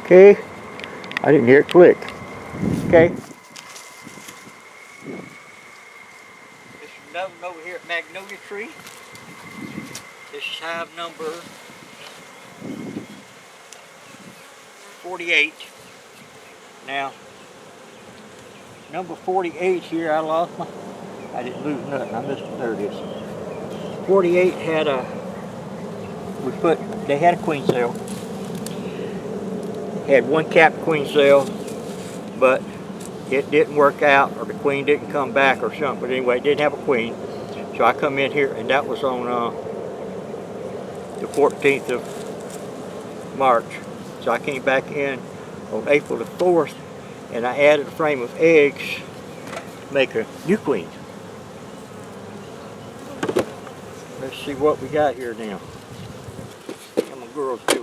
Okay, I didn't hear it click. Okay. This is another one over here at Magnolia Tree. This is hive number 48. Now, number 48 here, I didn't lose nothing. I missed it. There it is. 48 had they had a queen cell. Had one capped queen cell, but it didn't work out, or the queen didn't come back or something. But anyway, it didn't have a queen. So I come in here, and that was on the 14th of March. So I came back in on April the 4th, and I added a frame of eggs to make a new queen. Let's see what we got here now. How my girls do.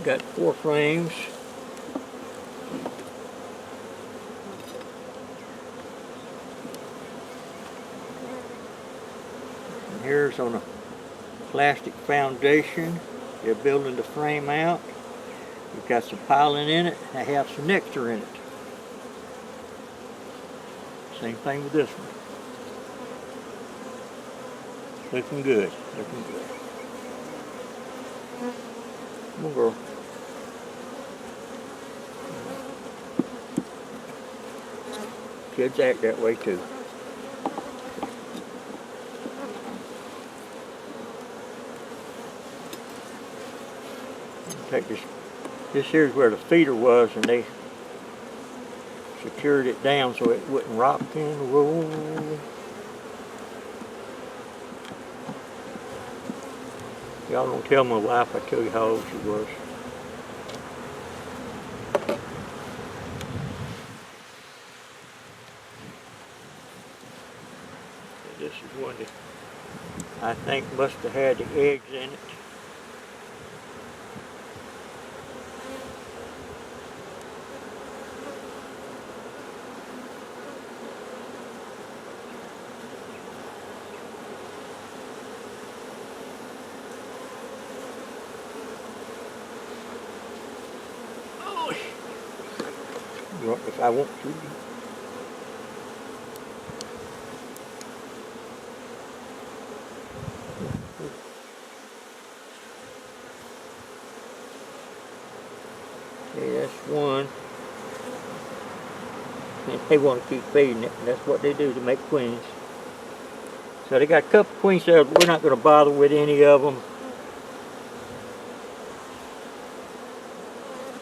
Got 4 frames. And here's on a plastic foundation. They're building the frame out. We've got some piling in it. I have some nectar in it. Same thing with this one. Looking good. Looking good. Come on, girl. Kids act that way too. Take this. This here's where the feeder was, and they secured it down so it wouldn't rock and roll. Y'all don't tell my wife I tell you how old she was. This is one that I think must have had the eggs in it. If I want to. Okay, that's one. And they want to keep feeding it, and that's what they do to make queens. So they got a couple queen cells, but we're not going to bother with any of them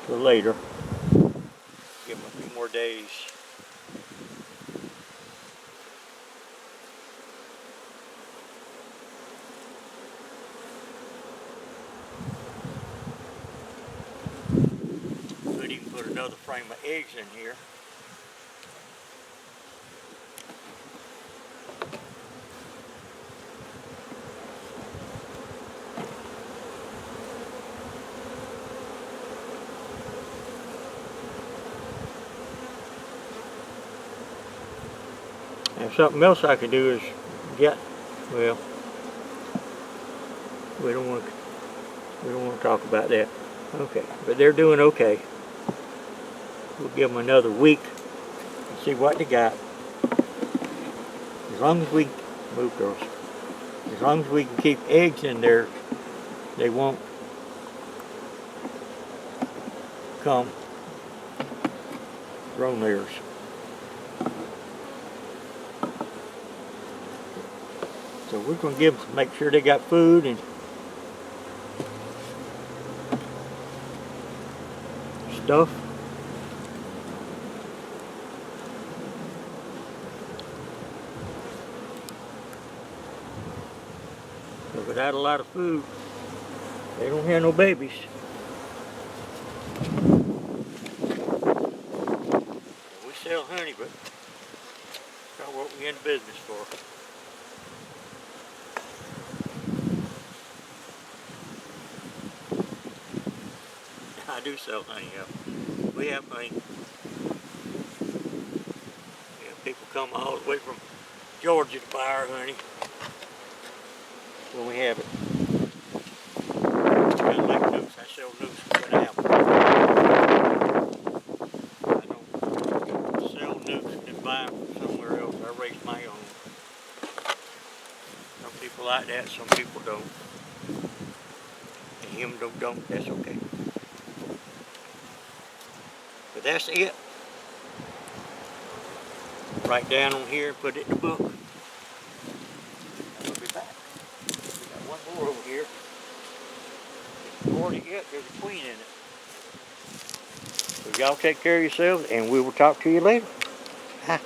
till later. Give them a few more days. Could even put another frame of eggs in here. And something else I could do is well, we don't want to talk about that. Okay, but they're doing okay. We'll give them another week and see what they got. As long as we move those, as long as we can keep eggs in there, they won't come drone layers. So we're going to make sure they got food and stuff. So without a lot of food, they don't have no babies. We sell honey, but That's what we're in business for. I do sell honey, yeah. We have honey. Yeah, people come all the way from Georgia to buy our honey when we have it. I like nukes. I sell nukes when I have them. I don't sell nukes and then buy them from somewhere else. I raise my own. Some people like that, some people don't. And him don't, that's okay. But that's it. Write down on here and put it in the book. We'll be back. We got one more over here. It's already it, there's a queen in it. So y'all take care of yourselves and we will talk to you later. Bye.